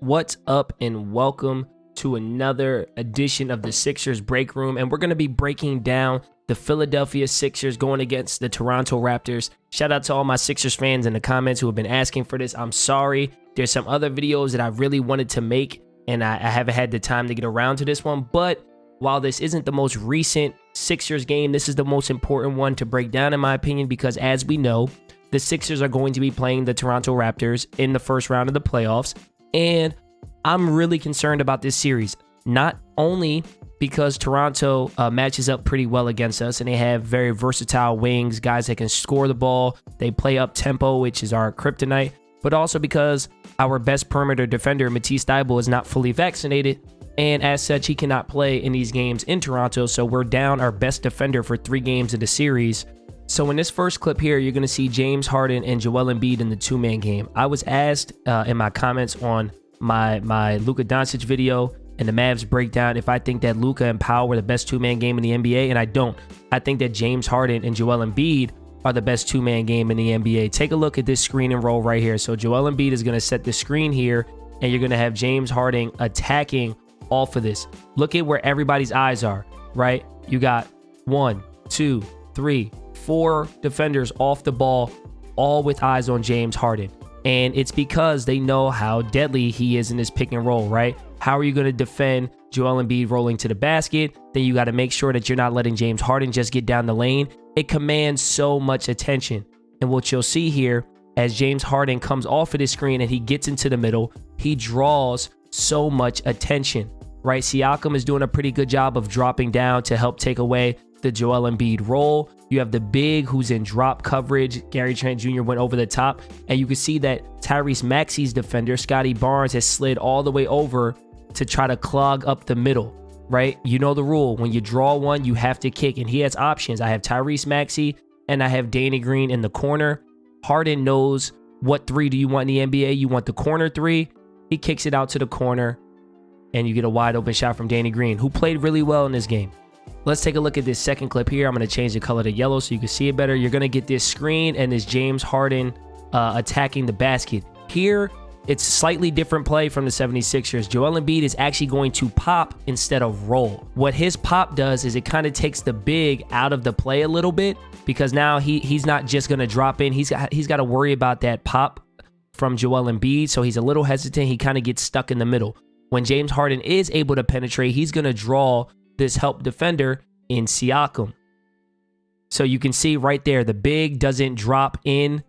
What's up and welcome to another edition of the Sixers Break Room, and we're going to be breaking down the Philadelphia Sixers going against the Toronto Raptors. Shout out to all my Sixers fans in the comments who have been asking for this. I'm sorry. There's some other videos that I really wanted to make, and I haven't had the time to get around to this one, but while this isn't the most recent Sixers game, this is the most important one to break down in my opinion, because as we know, the Sixers are going to be playing the Toronto Raptors in the first round of the playoffs. And I'm really concerned about this series, not only because Toronto matches up pretty well against us and they have very versatile wings, guys that can score the ball, they play up tempo, which is our kryptonite, but also because our best perimeter defender, Matisse Thybulle, is not fully vaccinated, and as such, he cannot play in these games in Toronto, so we're down our best defender for 3 games of the series. So in this first clip here, you're going to see James Harden and Joel Embiid in the 2-man game. I was asked in my comments on my Luka Doncic video and the Mavs breakdown if I think that Luka and Powell were the best 2-man game in the NBA, and I don't. I think that James Harden and Joel Embiid are the best 2-man game in the NBA. Take a look at this screen and roll right here. So Joel Embiid is going to set the screen here, and you're going to have James Harden attacking off of this. Look at where everybody's eyes are, right? You got 1, 2, 3, 4 defenders off the ball, all with eyes on James Harden. And it's because they know how deadly he is in this pick and roll, right? How are you going to defend Joel Embiid rolling to the basket? Then you got to make sure that you're not letting James Harden just get down the lane. It commands so much attention. And what you'll see here, as James Harden comes off of this screen and he gets into the middle, he draws so much attention, right? Siakam is doing a pretty good job of dropping down to help take away the Joel Embiid role. You have the big who's in drop coverage. Gary Trent Jr. went over the top, and you can see that Tyrese Maxey's defender, Scotty Barnes, has slid all the way over to try to clog up the middle, right? You know the rule. When you draw one, you have to kick, and he has options. I have Tyrese Maxey, and I have Danny Green in the corner. Harden knows what 3 do you want in the NBA. You want the corner 3. He kicks it out to the corner, and you get a wide open shot from Danny Green, who played really well in this game. Let's take a look at this second clip here. I'm going to change the color to yellow so you can see it better. You're going to get this screen and this James Harden attacking the basket. Here, it's slightly different play from the 76ers. Joel Embiid is actually going to pop instead of roll. What his pop does is it kind of takes the big out of the play a little bit, because now he's not just going to drop in. He's got to worry about that pop from Joel Embiid, so he's a little hesitant. He kind of gets stuck in the middle. When James Harden is able to penetrate, he's going to draw this help defender in Siakam. So you can see right there, the big doesn't drop in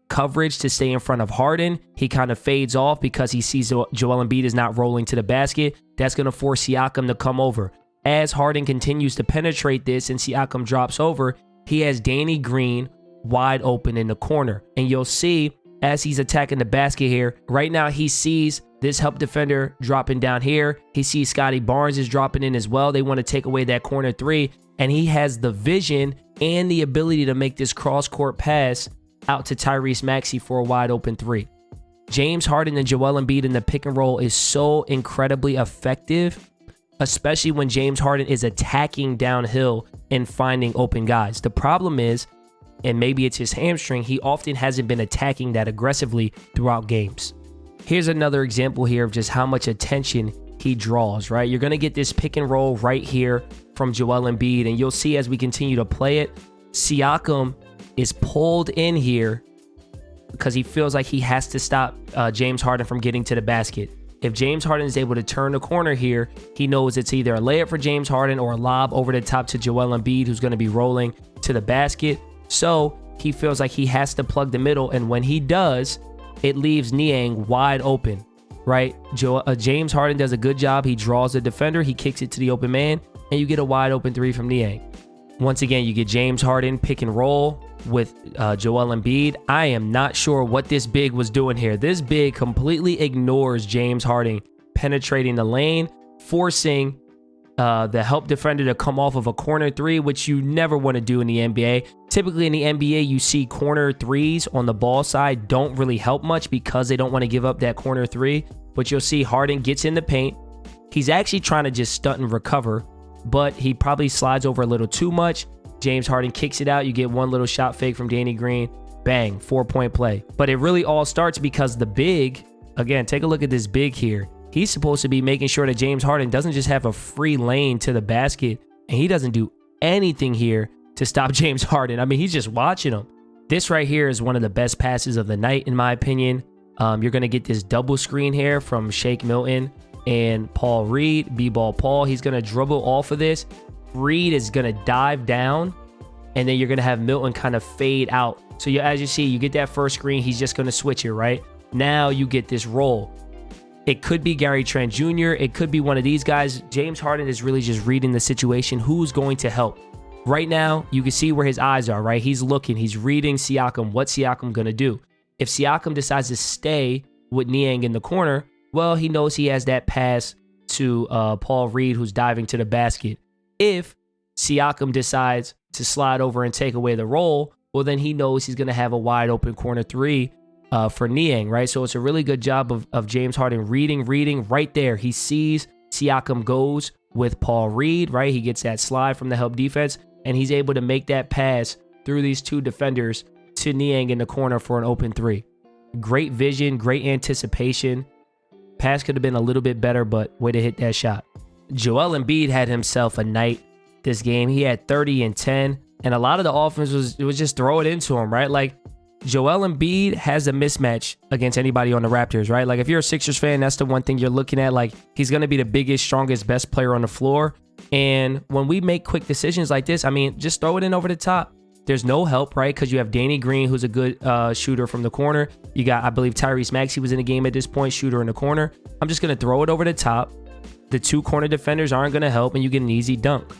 coverage to stay in front of Harden. He kind of fades off because he sees Joel Embiid is not rolling to the basket. That's going to force Siakam to come over. As Harden continues to penetrate this and Siakam drops over, he has Danny Green wide open in the corner. And you'll see as he's attacking the basket here, right now he sees this help defender dropping down here. He sees Scotty Barnes is dropping in as well. They want to take away that corner 3, and he has the vision and the ability to make this cross-court pass out to Tyrese Maxey for a wide open 3. James Harden and Joel Embiid in the pick and roll is so incredibly effective, especially when James Harden is attacking downhill and finding open guys. The problem is, and maybe it's his hamstring, he often hasn't been attacking that aggressively throughout games. Here's another example here of just how much attention he draws, right? You're going to get this pick and roll right here from Joel Embiid, and you'll see as we continue to play it, Siakam is pulled in here because he feels like he has to stop James Harden from getting to the basket. If James Harden is able to turn the corner here, he knows it's either a layup for James Harden or a lob over the top to Joel Embiid, who's going to be rolling to the basket. So he feels like he has to plug the middle, and when he does, it leaves Niang wide open, right? James Harden does a good job. He draws the defender. He kicks it to the open man, and you get a wide open 3 from Niang. Once again, you get James Harden pick and roll with Joel Embiid. I am not sure what this big was doing here. This big completely ignores James Harden penetrating the lane, forcing the help defender to come off of a corner 3, which you never want to do in the NBA. Typically in the NBA, you see corner 3s on the ball side don't really help much because they don't want to give up that corner 3. But you'll see Harden gets in the paint. He's actually trying to just stunt and recover, but he probably slides over a little too much. James Harden kicks it out. You get one little shot fake from Danny Green. Bang, 4-point play. But it really all starts because the big Again, take a look at this big here. He's supposed to be making sure that James Harden doesn't just have a free lane to the basket, and he doesn't do anything here to stop James Harden. I mean, he's just watching him. This right here is one of the best passes of the night, in my opinion. You're going to get this double screen here from Shake Milton and Paul Reed, B-ball Paul. He's going to dribble off of this. Reed is going to dive down, and then you're going to have Milton kind of fade out. So as you see, you get that first screen. He's just going to switch it, right? Now you get this roll. It could be Gary Trent Jr. It could be one of these guys. James Harden is really just reading the situation. Who's going to help? Right now, you can see where his eyes are, right? He's looking. He's reading Siakam. What's Siakam going to do? If Siakam decides to stay with Niang in the corner, well, he knows he has that pass to Paul Reed, who's diving to the basket. If Siakam decides to slide over and take away the roll, well, then he knows he's going to have a wide open corner three for Niang, right? So it's a really good job of James Harden reading right there. He sees Siakam goes with Paul Reed, right? He gets that slide from the help defense, and he's able to make that pass through these two defenders to Niang in the corner for an open three. Great vision, great anticipation. Pass could have been a little bit better, but way to hit that shot. Joel Embiid had himself a night this game. He had 30 and 10, and a lot of the offense was just throw it into him, right? Like, Joel Embiid has a mismatch against anybody on the Raptors, right? Like, if you're a Sixers fan, that's the one thing you're looking at. Like, he's going to be the biggest, strongest, best player on the floor. And when we make quick decisions like this, I mean, just throw it in over the top. There's no help, right? Because you have Danny Green, who's a good shooter from the corner. You got, I believe, Tyrese Maxey was in the game at this point, shooter in the corner. I'm just going to throw it over the top. The two corner defenders aren't going to help, and you get an easy dunk.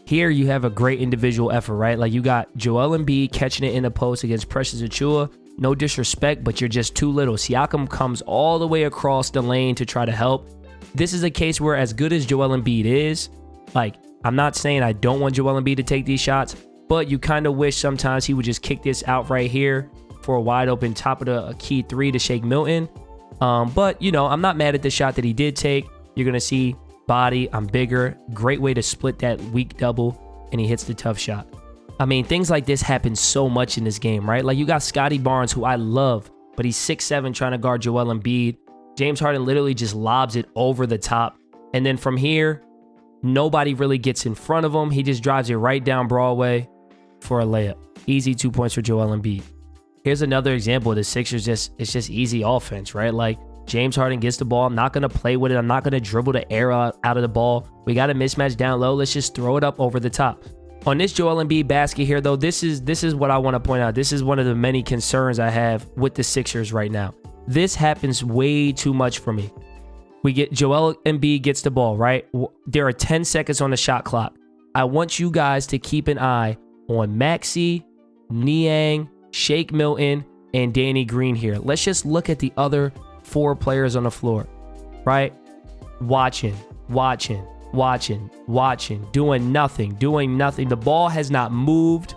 Here, you have a great individual effort, right? Like, you got Joel Embiid catching it in the post against Precious Achiuwa. No disrespect, but you're just too little. Siakam comes all the way across the lane to try to help. This is a case where, as good as Joel Embiid is, like, I'm not saying I don't want Joel Embiid to take these shots, but you kind of wish sometimes he would just kick this out right here for a wide open top of the key three to Shake Milton. But, you know, I'm not mad at the shot that he did take. You're going to see body, I'm bigger. Great way to split that weak double, and he hits the tough shot. I mean, things like this happen so much in this game, right? Like, you got Scotty Barnes, who I love, but he's 6'7", trying to guard Joel Embiid. James Harden literally just lobs it over the top. And then from here, nobody really gets in front of him. He just drives it right down Broadway for a layup. Easy 2 points for Joel Embiid. Here's another example of the Sixers. It's just easy offense, right? Like, James Harden gets the ball. I'm not going to play with it. I'm not going to dribble the air out of the ball. We got a mismatch down low. Let's just throw it up over the top. On this Joel Embiid basket here, though, this is what I want to point out. This is one of the many concerns I have with the Sixers right now. This happens way too much for me. We get Joel Embiid gets the ball, right? There are 10 seconds on the shot clock. I want you guys to keep an eye on Maxey, Niang, Shake Milton, and Danny Green here. Let's just look at the other 4 players on the floor, right? Watching, doing nothing. The ball has not moved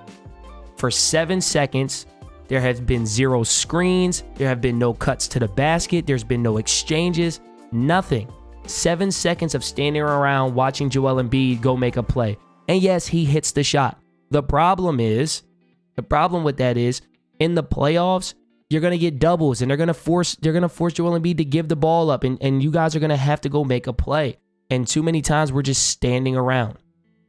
for 7 seconds. There has been 0 screens. There have been no cuts to the basket. There's been no exchanges, nothing. 7 seconds of standing around watching Joel Embiid go make a play. And yes, he hits the shot. The problem with that is, in the playoffs, you're going to get doubles, and they're going to force Joel Embiid to give the ball up, and you guys are going to have to go make a play. And too many times we're just standing around.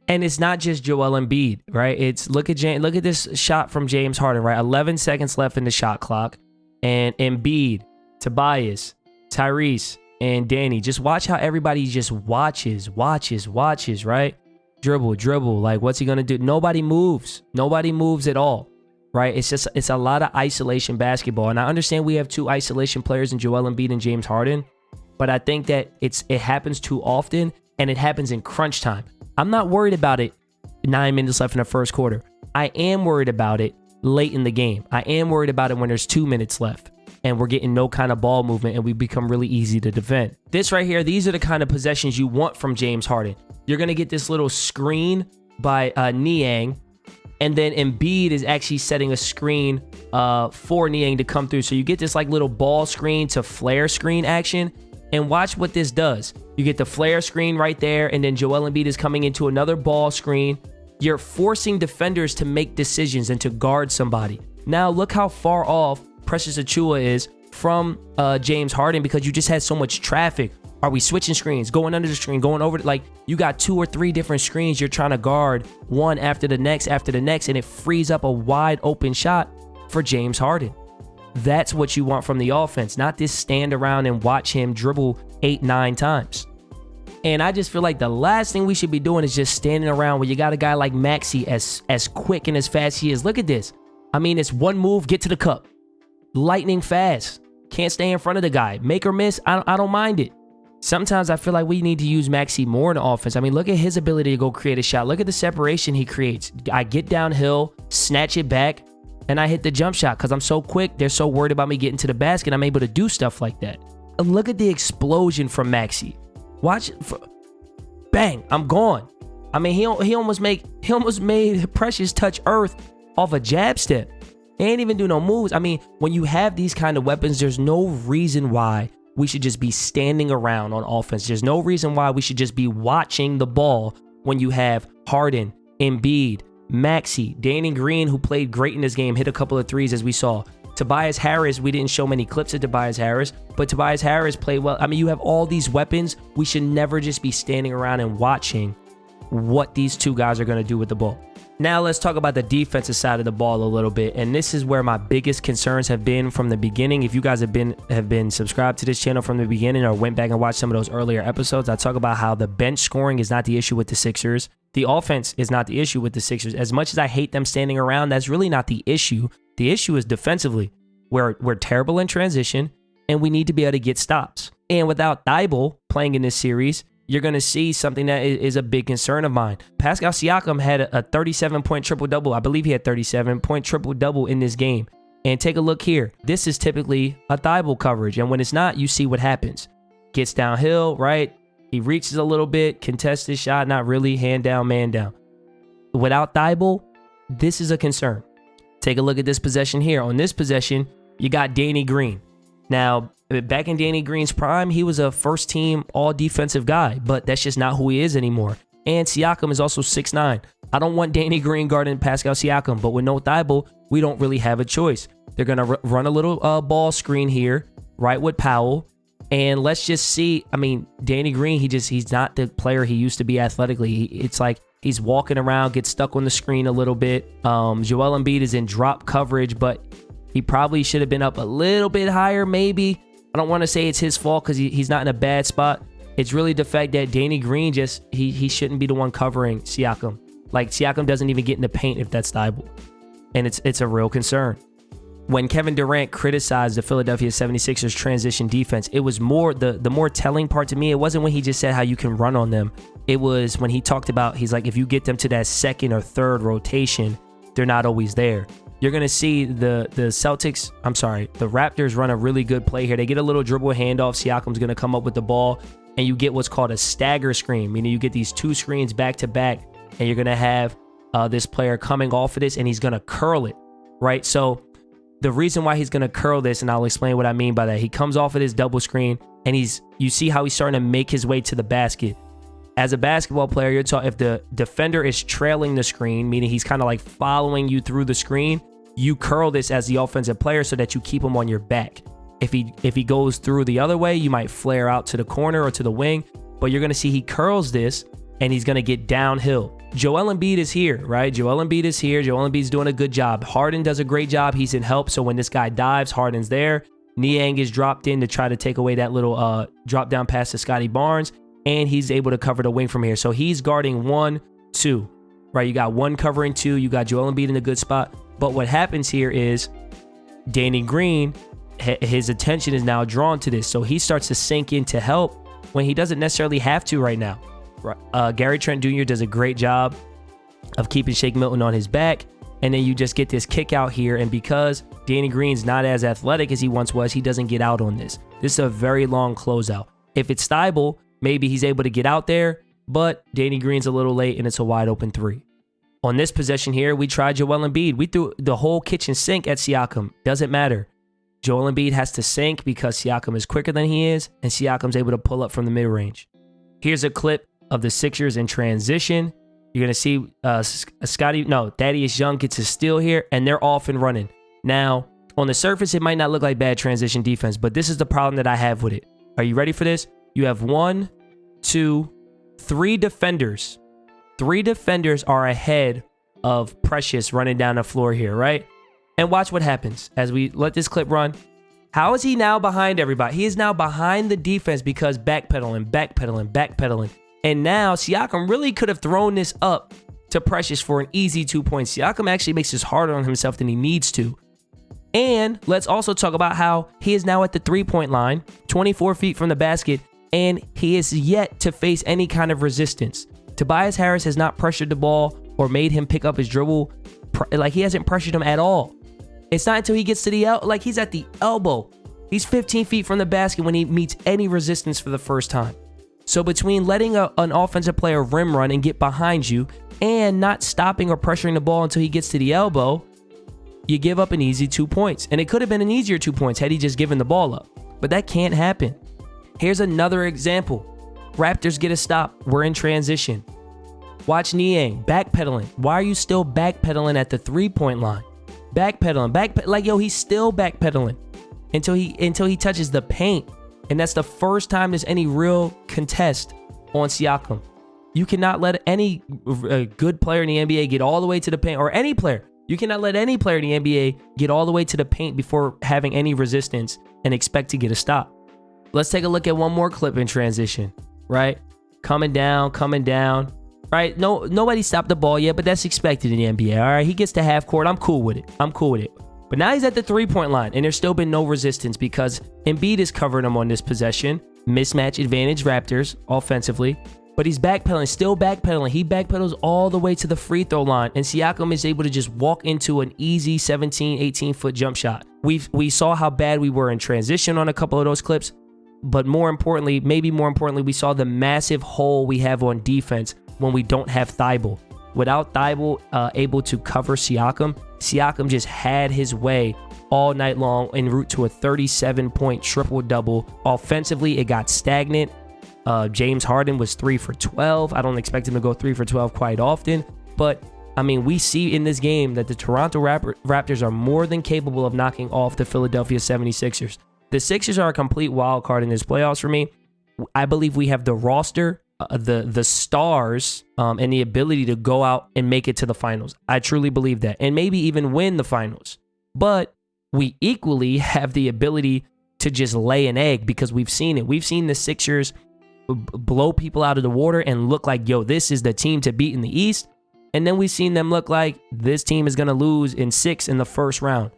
And it's not just Joel Embiid, right? It's look at this shot from James Harden, right? 11 seconds left in the shot clock, and Embiid, Tobias, Tyrese, and Danny. Just watch how everybody just watches, right? Dribble. Like, what's he going to do? Nobody moves at all. Right? It's a lot of isolation basketball. And I understand we have 2 isolation players in Joel Embiid and James Harden, but I think that it happens too often, and it happens in crunch time. I'm not worried about it 9 minutes left in the first quarter. I am worried about it late in the game. I am worried about it when there's 2 minutes left and we're getting no kind of ball movement and we become really easy to defend. This right here, these are the kind of possessions you want from James Harden. You're going to get this little screen by Niang, and then Embiid is actually setting a screen for Niang to come through. So you get this like little ball screen to flare screen action. And watch what this does. You get the flare screen right there, and then Joel Embiid is coming into another ball screen. You're forcing defenders to make decisions and to guard somebody. Now look how far off Precious Achiuwa is from James Harden because you just had so much traffic. Are we switching screens, going under the screen, going over? Like, you got 2 or 3 different screens you're trying to guard one after the next, and it frees up a wide open shot for James Harden. That's what you want from the offense, not this stand around and watch him dribble 8-9 times. And I just feel like the last thing we should be doing is just standing around when you got a guy like Maxey as quick and as fast as he is. Look at this. I mean, it's one move, get to the cup. Lightning fast. Can't stay in front of the guy. Make or miss, I don't mind it. Sometimes I feel like we need to use Maxey more in the offense. I mean, look at his ability to go create a shot. Look at the separation he creates. I get downhill, snatch it back, and I hit the jump shot because I'm so quick. They're so worried about me getting to the basket. I'm able to do stuff like that. And look at the explosion from Maxey. Watch it. Bang, I'm gone. I mean, he almost made Precious touch earth off a jab step. He ain't even do no moves. I mean, when you have these kind of weapons, there's no reason why we should just be standing around on offense. There's no reason why we should just be watching the ball when you have Harden, Embiid, Maxey, Danny Green, who played great in this game, hit a couple of threes as we saw. Tobias Harris, we didn't show many clips of Tobias Harris, but Tobias Harris played well. I mean, you have all these weapons. We should never just be standing around and watching what these two guys are going to do with the ball. Now let's talk about the defensive side of the ball a little bit, and this is where my biggest concerns have been from the beginning. If you guys have been subscribed to this channel from the beginning or went back and watched some of those earlier episodes, I talk about how the bench scoring is not the issue with the Sixers. The offense is not the issue with the Sixers. As much as I hate them standing around, that's really not the issue. The issue is defensively. We're terrible in transition, and we need to be able to get stops. And without Thybulle playing in this series, you're going to see something that is a big concern of mine. Pascal Siakam had a 37-point triple-double. I believe he had 37-point triple-double in this game. And take a look here. This is typically a Thybulle coverage. And when it's not, you see what happens. Gets downhill, right? He reaches a little bit, contests his shot, not really, hand down, man down. Without Thybulle, this is a concern. Take a look at this possession here. On this possession, you got Danny Green. Now, back in Danny Green's prime, he was a first-team all-defensive guy, but that's just not who he is anymore. And Siakam is also 6'9". I don't want Danny Green guarding Pascal Siakam, but with no Thybulle, we don't really have a choice. They're going to run a little ball screen here, right with Powell, and let's just see. I mean, Danny Green, he's not the player he used to be athletically. It's like he's walking around, gets stuck on the screen a little bit. Joel Embiid is in drop coverage, but he probably should have been up a little bit higher, maybe. I don't want to say it's his fault because he's not in a bad spot. It's really the fact that Danny Green he shouldn't be the one covering Siakam. Like, Siakam doesn't even get in the paint if that's Thybulle. And it's a real concern. When Kevin Durant criticized the Philadelphia 76ers transition defense, it was more the more telling part to me. It wasn't when he just said how you can run on them. It was when he talked about, he's like, if you get them to that second or third rotation, they're not always there. You're going to see the Raptors run a really good play here. They get a little dribble handoff. Siakam's going to come up with the ball, and you get what's called a stagger screen, meaning you get these two screens back to back, and you're going to have this player coming off of this, and he's going to curl it, right? So the reason why he's going to curl this, and I'll explain what I mean by that. He comes off of this double screen, and you see how he's starting to make his way to the basket. As a basketball player, if the defender is trailing the screen, meaning he's kind of like following you through the screen, you curl this as the offensive player so that you keep him on your back. If he goes through the other way, you might flare out to the corner or to the wing, but you're going to see he curls this, and he's going to get downhill. Joel Embiid is here, right? Joel Embiid is here. Joel Embiid's doing a good job. Harden does a great job. He's in help, so when this guy dives, Harden's there. Niang is dropped in to try to take away that little drop down pass to Scotty Barnes, and he's able to cover the wing from here. So he's guarding 1, 2, right? You got 1 covering 2. You got Joel Embiid in a good spot. But what happens here is Danny Green, his attention is now drawn to this. So he starts to sink in to help when he doesn't necessarily have to right now. Gary Trent Jr. does a great job of keeping Shake Milton on his back. And then you just get this kick out here. And because Danny Green's not as athletic as he once was, he doesn't get out on this. This is a very long closeout. If it's Thybulle, maybe he's able to get out there, but Danny Green's a little late and it's a wide open 3. On this possession here, we tried Joel Embiid. We threw the whole kitchen sink at Siakam. Doesn't matter. Joel Embiid has to sink because Siakam is quicker than he is, and Siakam's able to pull up from the mid-range. Here's a clip of the Sixers in transition. You're going to see Thaddeus Young gets a steal here, and they're off and running. Now, On the surface, it might not look like bad transition defense, but this is the problem that I have with it. Are you ready for this? You have 1, 2, 3 defenders. 3 defenders are ahead of Precious running down the floor here, right? And watch what happens as we let this clip run. How is he now behind everybody? He is now behind the defense because backpedaling. And now Siakam really could have thrown this up to Precious for an easy 2 points. Siakam actually makes this harder on himself than he needs to. And let's also talk about how he is now at the 3-point line, 24 feet from the basket, and he is yet to face any kind of resistance. Tobias Harris has not pressured the ball or made him pick up his dribble. Like, he hasn't pressured him at all. It's not until he gets to the he's at the elbow. He's 15 feet from the basket when he meets any resistance for the first time. So between letting an offensive player rim run and get behind you and not stopping or pressuring the ball until he gets to the elbow, you give up an easy 2 points. And it could have been an easier 2 points had he just given the ball up. But that can't happen. Here's another example. Raptors get a stop. We're in transition. Watch Niang backpedaling. Why are you still backpedaling at the 3-point line? Backpedaling. He's still backpedaling until he touches the paint. And that's the first time there's any real contest on Siakam. You cannot let any good player in the NBA get all the way to the paint, or any player. You cannot let any player in the NBA get all the way to the paint before having any resistance and expect to get a stop. Let's take a look at one more clip in transition, right? Coming down, right? Nobody stopped the ball yet, but that's expected in the NBA, all right? He gets to half court. I'm cool with it. But now he's at the 3-point line, and there's still been no resistance because Embiid is covering him on this possession. Mismatch advantage Raptors offensively. But he's backpedaling, still backpedaling. He backpedals all the way to the free throw line, and Siakam is able to just walk into an easy 17, 18-foot jump shot. We saw how bad we were in transition on a couple of those clips, but maybe more importantly, we saw the massive hole we have on defense when we don't have Thybulle. Without Thybulle able to cover Siakam just had his way all night long en route to a 37-point triple-double. Offensively, it got stagnant. James Harden was 3 for 12. I don't expect him to go 3 for 12 quite often. But, I mean, we see in this game that the Toronto Raptors are more than capable of knocking off the Philadelphia 76ers. The Sixers are a complete wild card in this playoffs for me. I believe we have the roster, the stars, and the ability to go out and make it to the finals. I truly believe that. And maybe even win the finals. But we equally have the ability to just lay an egg because we've seen it. We've seen the Sixers blow people out of the water and look like, yo, this is the team to beat in the East. And then we've seen them look like this team is going to lose in 6 in the first round.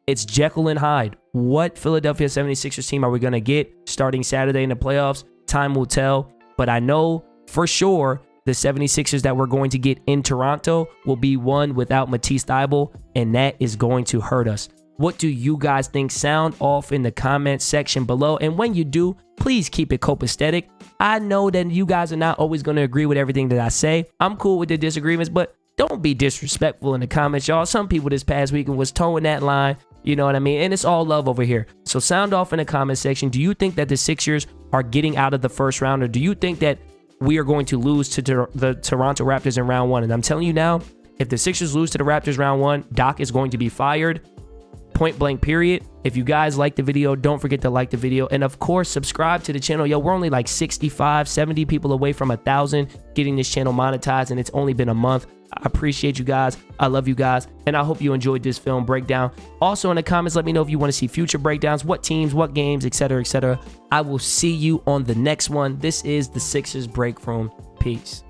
It's Jekyll and Hyde. What Philadelphia 76ers team are we going to get starting Saturday in the playoffs? Time will tell. But I know for sure the 76ers that we're going to get in Toronto will be one without Matisse Thybulle, and that is going to hurt us. What do you guys think? Sound off in the comment section below. And when you do, please keep it copacetic. I know that you guys are not always going to agree with everything that I say. I'm cool with the disagreements, but don't be disrespectful in the comments, y'all. Some people this past weekend was towing that line. You know what I mean? And it's all love over here. So sound off in the comment section. Do you think that the Sixers are getting out of the first round, or do you think that we are going to lose to the Toronto Raptors in round 1? And I'm telling you now, if the Sixers lose to the Raptors round 1, Doc is going to be fired. Point blank, period. If you guys like the video, don't forget to like the video. And of course, subscribe to the channel. Yo, we're only like 65, 70 people away from 1,000 getting this channel monetized, and it's only been a month. I appreciate you guys. I love you guys. And I hope you enjoyed this film breakdown. Also in the comments, let me know if you want to see future breakdowns, what teams, what games, etc., etc. I will see you on the next one. This is the Sixers Break Room. Peace.